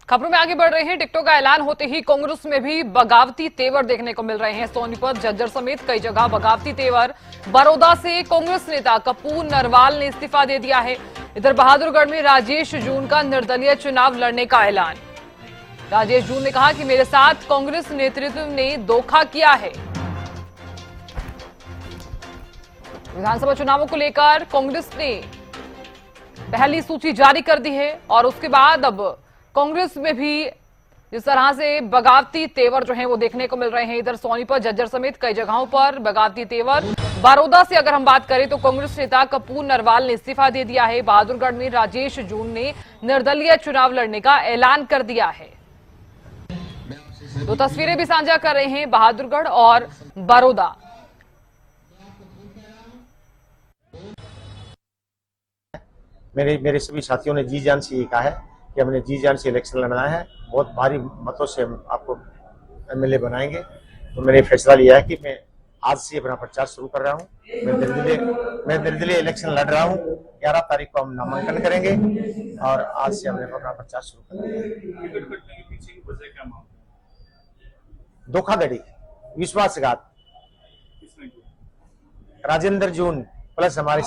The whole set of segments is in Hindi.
खबरों में आगे बढ़ रहे हैं। टिकटों का ऐलान होते ही कांग्रेस में भी बगावती तेवर देखने को मिल रहे हैं। सोनीपत, झज्जर समेत कई जगह बगावती तेवर। बड़ौदा से कांग्रेस नेता कपूर नरवाल ने इस्तीफा दे दिया है। इधर बहादुरगढ़ में राजेश जून का निर्दलीय चुनाव लड़ने का ऐलान। राजेश जून ने कहा कि मेरे साथ कांग्रेस नेतृत्व ने धोखा किया है। विधानसभा चुनावों को लेकर कांग्रेस ने पहली सूची जारी कर दी है और उसके बाद अब कांग्रेस में भी जिस तरह से बगावती तेवर जो हैं वो देखने को मिल रहे हैं। इधर सोनीपत, झज्जर समेत कई जगहों पर बगावती तेवर। बड़ौदा से अगर हम बात करें तो कांग्रेस नेता कपूर नरवाल ने इस्तीफा दे दिया है। बहादुरगढ़ में राजेश जून ने निर्दलीय चुनाव लड़ने का ऐलान कर दिया है। दो तस्वीरें भी साझा कर रहे हैं, बहादुरगढ़ और बड़ौदा। मेरे सभी साथियों ने जी जान से ये कहा है कि हमने जी जान से इलेक्शन लड़ना है, बहुत भारी मतों से हम आपको एमएलए बनाएंगे। तो मैंने फैसला लिया है कि मैं आज से अपना प्रचार शुरू कर रहा हूँ। मैं निर्दलीय इलेक्शन लड़ रहा हूँ। 11 तारीख को हम नामांकन करेंगे और आज से हमने अपना प्रचार शुरू कर दिया। धोखाधड़ी, विश्वासघात, राजेंद्र जून प्लस हमारी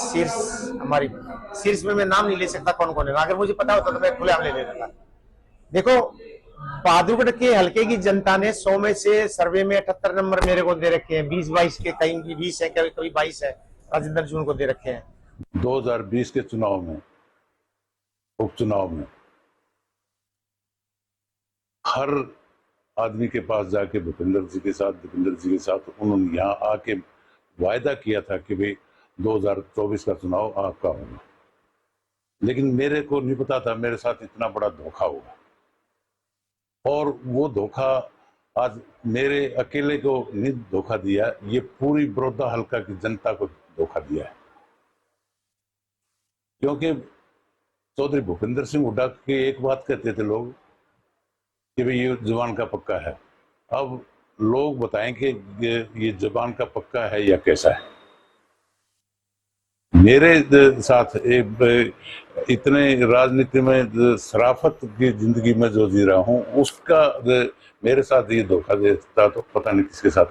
शीर्ष में मैं नाम नहीं ले सकता कौन कौन है। अगर मुझे पता होता तो मैं खुलेआम ले लेता। देखो, बहादुरगढ़ के हल्के की जनता ने 100 में से सर्वे में 78 नंबर मेरे को दे रखे हैं। 20-22 के, कहीं 20 है, कभी 22 है, राजेंद्र जून को दे रखे हैं। 2020 के चुनाव में, उपचुनाव में हर आदमी के पास जाके भूपेंद्र जी के साथ उन्होंने यहाँ आके वायदा किया था कि भाई 2024 का चुनाव आपका होगा, लेकिन मेरे को नहीं पता था मेरे साथ इतना बड़ा धोखा होगा। और वो धोखा आज मेरे अकेले को नहीं धोखा दिया, ये पूरी बड़ौदा हल्का की जनता को धोखा दिया है। क्योंकि चौधरी भूपेंद्र सिंह हुड्डा की एक बात कहते थे लोग कि भाई ये जुबान का पक्का है। अब लोग बताएं कि ये जुबान का पक्का है या कैसा है। मेरे साथ इतने राजनीति में शराफत की जिंदगी में जो जी रहा हूं, उसका मेरे साथ ये धोखा देता तो पता नहीं किसके साथ।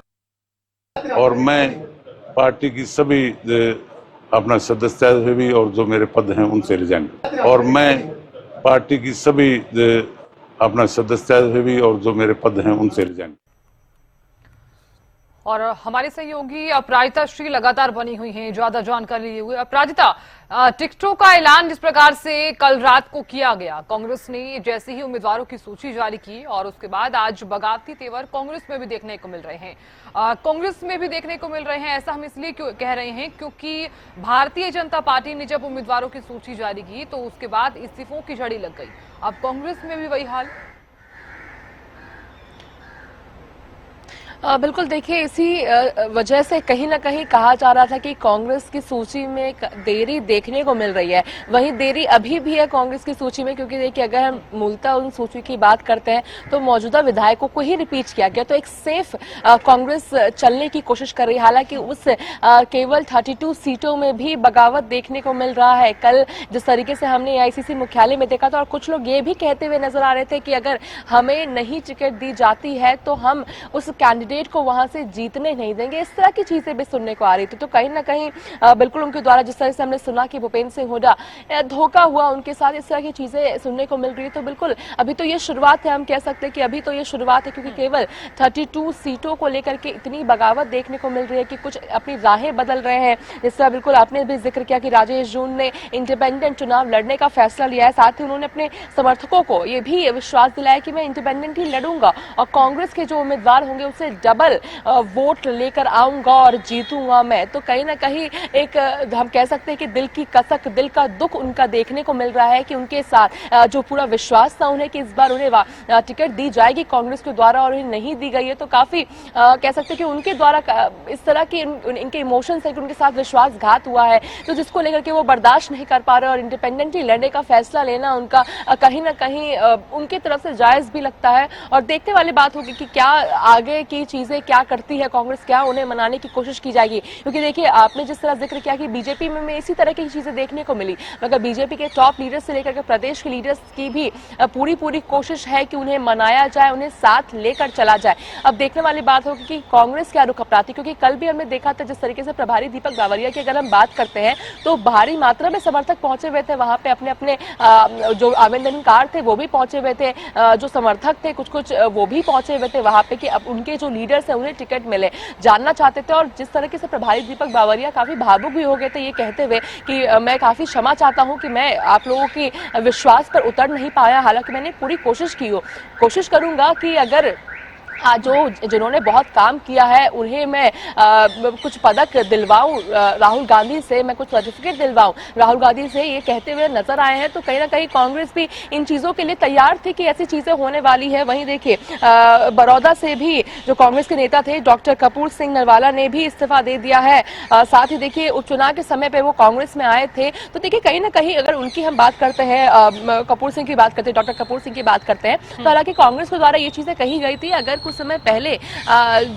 और मैं पार्टी की सभी अपना सदस्यता से भी और जो मेरे पद हैं उनसे रिजाइन, और मैं पार्टी की सभी अपना सदस्यता से भी और जो मेरे पद हैं उनसे रिजाइन। और हमारे सहयोगी अपराजिता श्री लगातार बनी हुई हैं, ज्यादा जानकारी लिए हुए। अपराजिता, टिकटों का ऐलान जिस प्रकार से कल रात को किया गया, कांग्रेस ने जैसे ही उम्मीदवारों की सूची जारी की और उसके बाद आज बगावती तेवर कांग्रेस में भी देखने को मिल रहे हैं। कांग्रेस में भी देखने को मिल रहे हैं, ऐसा हम इसलिए क्यों कह रहे हैं क्योंकि भारतीय जनता पार्टी ने जब उम्मीदवारों की सूची जारी की तो उसके बाद इस्तीफों की झड़ी लग गई। अब कांग्रेस में भी वही हाल। बिल्कुल, देखिए इसी वजह से कहीं ना कहीं कहा जा रहा था कि कांग्रेस की सूची में देरी देखने को मिल रही है। वहीं देरी अभी भी है कांग्रेस की सूची में, क्योंकि देखिए अगर हम मूलतः उन सूची की बात करते हैं तो मौजूदा विधायकों को ही रिपीट किया गया, तो एक सेफ कांग्रेस चलने की कोशिश कर रही है। हालांकि उस केवल 32 सीटों में भी बगावत देखने को मिल रहा है। कल जिस तरीके से हमने AICC मुख्यालय में देखा था, और कुछ लोग ये भी कहते हुए नजर आ रहे थे कि अगर हमें नहीं टिकट दी जाती है तो हम उस कैंडिडेट को वहां से जीतने नहीं देंगे। इस तरह की चीजें भी सुनने को आ रही थी। तो कहीं ना कहीं बिल्कुल उनके द्वारा जिस तरह से हमने सुना कि भूपेंद्र सिंह हुड्डा धोखा हुआ उनके साथ, इस तरह की चीजें सुनने को मिल रही है। तो बिल्कुल अभी तो ये शुरुआत है, हम कह सकते हैं कि अभी तो ये शुरुआत है, क्योंकि केवल 32 सीटों को लेकर के इतनी बगावत देखने को मिल रही है कि कुछ अपनी राहें बदल रहे हैं। जिस तरह बिल्कुल आपने भी जिक्र किया कि राजेश जून ने इंडिपेंडेंट चुनाव लड़ने का फैसला लिया है। साथ ही उन्होंने अपने समर्थकों को ये भी विश्वास दिलाया कि मैं इंडिपेंडेंट ही लड़ूंगा और कांग्रेस के जो उम्मीदवार होंगे उससे डबल वोट लेकर आऊंगा और जीतूंगा मैं। तो कहीं ना कहीं एक हम कह सकते हैं कि दिल की कसक, दिल का दुख उनका देखने को मिल रहा है कि उनके साथ जो पूरा विश्वास था उन्हें कि इस बार उन्हें टिकट दी जाएगी कांग्रेस के द्वारा और उन्हें नहीं दी गई है। तो काफी कह सकते हैं कि उनके द्वारा इस तरह के इनके इमोशंस है कि उनके साथ विश्वासघात हुआ है, तो जिसको लेकर के वो बर्दाश्त नहीं कर पा रहे और इंडिपेंडेंटली लड़ने का फैसला लेना उनका कहीं ना कहीं उनकी तरफ से जायज भी लगता है। और देखने वाली बात होगी कि क्या आगे की चीजें क्या करती है कांग्रेस, क्या उन्हें मनाने की कोशिश की जाएगी। क्योंकि देखिए आपने जिस तरह जिक्र किया कि बीजेपी में इसी तरह की चीजें देखने को मिली, मगर बीजेपी के टॉप लीडर्स से लेकर के प्रदेश के लीडर्स की भी पूरी कोशिश है कि उन्हें मनाया जाए, उन्हें साथ लेकर चला जाए। अब देखने वाली बात होगी कि कांग्रेस क्या रुख अपनाती, क्योंकि कल भी हमने देखा था जिस तरीके से प्रभारी दीपक बावरिया की अगर हम बात करते हैं तो भारी मात्रा में समर्थक पहुंचे हुए थे वहां पे, अपने अपने जो आवेदनकार थे वो भी पहुंचे हुए थे, जो समर्थक थे कुछ वो भी पहुंचे हुए थे वहां पे कि अब उनके जो लीडर्स है उन्हें टिकट मिले, जानना चाहते थे। और जिस तरीके से प्रभारी दीपक बावरिया काफी भावुक भी हो गए थे ये कहते हुए कि मैं काफी क्षमा चाहता हूं कि मैं आप लोगों की विश्वास पर उतर नहीं पाया, हालांकि मैंने पूरी कोशिश की हो, कोशिश करूंगा कि अगर जो जिन्होंने बहुत काम किया है उन्हें मैं कुछ पदक दिलवाऊं, राहुल गांधी से मैं कुछ सर्टिफिकेट दिलवाऊं, राहुल गांधी से ये कहते हुए नजर आए हैं। तो कहीं ना कहीं कांग्रेस भी इन चीजों के लिए तैयार थी कि ऐसी चीजें होने वाली है। वहीं देखिए बड़ौदा से भी जो कांग्रेस के नेता थे डॉक्टर कपूर सिंह नरवाला ने भी इस्तीफा दे दिया है। साथ ही देखिए उपचुनाव के समय पे वो कांग्रेस में आए थे, तो देखिए कहीं ना कहीं अगर उनकी हम बात करते हैं, कपूर सिंह की बात करते हैं, डॉक्टर कपूर सिंह की बात करते हैं, तो हालांकि कांग्रेस के द्वारा ये चीजें कही गई थी अगर कुछ समय पहले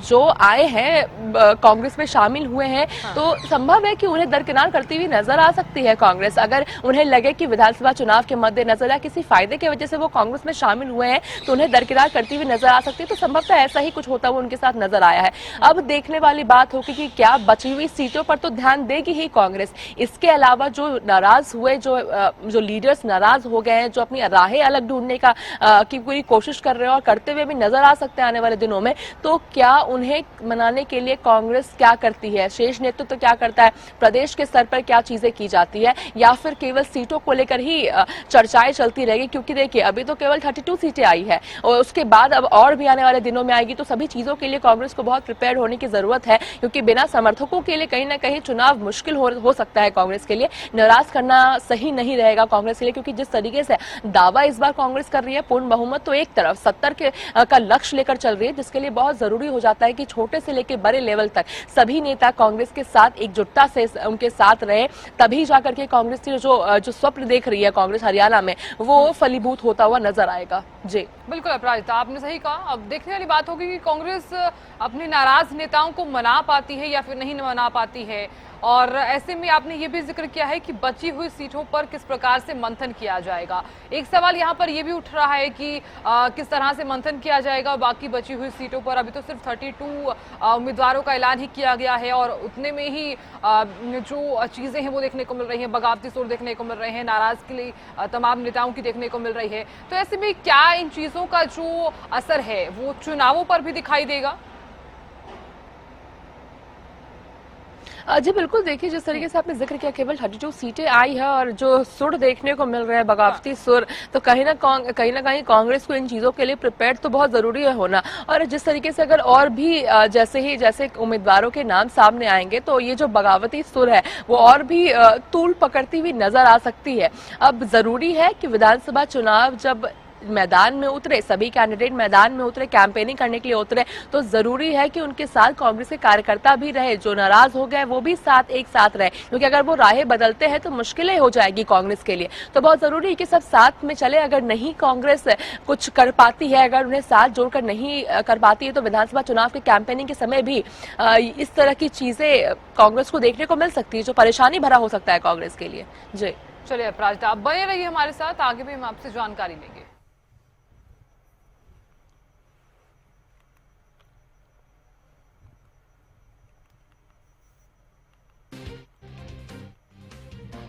जो आए हैं कांग्रेस में शामिल हुए हैं तो संभव है कि उन्हें दरकिनार करती हुई नजर आ सकती है कांग्रेस। अगर उन्हें लगे कि विधानसभा चुनाव के मद्देनजर या किसी फायदे की वजह से वो कांग्रेस में शामिल हुए हैं तो उन्हें दरकिनार करती हुई नजर आ सकती है। तो संभवतः ऐसा ही कुछ होता हुआ उनके साथ नजर आया है। अब देखने वाली बात होगी कि क्या बची हुई सीटों पर तो ध्यान देगी ही कांग्रेस, इसके अलावा जो नाराज हुए जो लीडर्स नाराज हो गए हैं, जो अपनी राहें अलग ढूंढने की पूरी कोशिश कर रहे हैं और करते हुए भी नजर आ सकते हैं आने वाले दिनों में, तो क्या उन्हें मनाने के लिए कांग्रेस क्या करती है, शीर्ष नेतृत्व तो क्या करता है, प्रदेश के स्तर पर क्या चीजें की जाती है, या फिर केवल सीटों को लेकर ही चर्चाएं चलती रहेगी। क्योंकि देखिए अभी तो केवल 32 सीटें आई है और उसके बाद अब और भी आने वाले दिनों में आएगी, तो सभी चीजों के लिए कांग्रेस को बहुत प्रिपेयर होने की जरूरत है। क्योंकि बिना समर्थकों के लिए कहीं ना कहीं चुनाव मुश्किल हो सकता है कांग्रेस के लिए, नाराज करना सही नहीं रहेगा कांग्रेस के लिए। क्योंकि जिस तरीके से दावा इस बार कांग्रेस कर रही है पूर्ण बहुमत, तो एक तरफ 70 का लक्ष्य लेकर चल रही है, जिसके लिए बहुत जरूरी हो जाता है कि छोटे से लेकर बड़े लेवल तक सभी नेता कांग्रेस के साथ एकजुटता से उनके साथ रहे, तभी जाकर के कांग्रेस की जो स्वप्न देख रही है कांग्रेस हरियाणा में वो फलीभूत होता हुआ नजर आएगा। जी बिल्कुल अपराजिता, आपने सही कहा। अब देखने वाली बात होगी कि कांग्रेस अपने नाराज नेताओं को मना पाती है या फिर नहीं मना पाती है, और ऐसे में आपने ये भी जिक्र किया है कि बची हुई सीटों पर किस प्रकार से मंथन किया जाएगा। एक सवाल यहाँ पर ये भी उठ रहा है कि किस तरह से मंथन किया जाएगा बाकी बची हुई सीटों पर। अभी तो सिर्फ 32 उम्मीदवारों का ऐलान ही किया गया है और उतने में ही जो चीजें हैं वो देखने को मिल रही हैं, बगावती सुर देखने को मिल रहे हैं, नाराजगी तमाम नेताओं की देखने को मिल रही है। तो ऐसे में क्या इन चीजों का जो असर है वो चुनावों पर भी दिखाई देगा? जी बिल्कुल, देखिए जिस तरीके से आपने जिक्र किया केवल 32 सीटें आई है और जो सुर देखने को मिल रहे हैं बगावती सुर, तो कहीं ना कहीं कांग्रेस को इन चीजों के लिए प्रिपेयर तो बहुत जरूरी है होना। और जिस तरीके से अगर और भी जैसे उम्मीदवारों के नाम सामने आएंगे तो ये जो बगावती सुर है वो और भी तूल पकड़ती हुई नजर आ सकती है। अब जरूरी है कि विधानसभा चुनाव जब मैदान में उतरे, सभी कैंडिडेट मैदान में उतरे, कैंपेनिंग करने के लिए उतरे, तो जरूरी है कि उनके साथ कांग्रेस के कार्यकर्ता भी रहे, जो नाराज हो गए वो भी एक साथ रहे। क्योंकि अगर वो राहें बदलते हैं तो मुश्किलें हो जाएगी कांग्रेस के लिए। तो बहुत जरूरी है कि सब साथ में चले। अगर नहीं कांग्रेस कुछ कर पाती है, अगर उन्हें साथ जोड़कर नहीं कर पाती है, तो विधानसभा चुनाव के कैंपेनिंग के समय भी इस तरह की चीजें कांग्रेस को देखने को मिल सकती है, जो परेशानी भरा हो सकता है कांग्रेस के लिए। जी चलिए अपराजिता, आप बने रहिए हमारे साथ, आगे भी हम आपसे जानकारी लेंगे।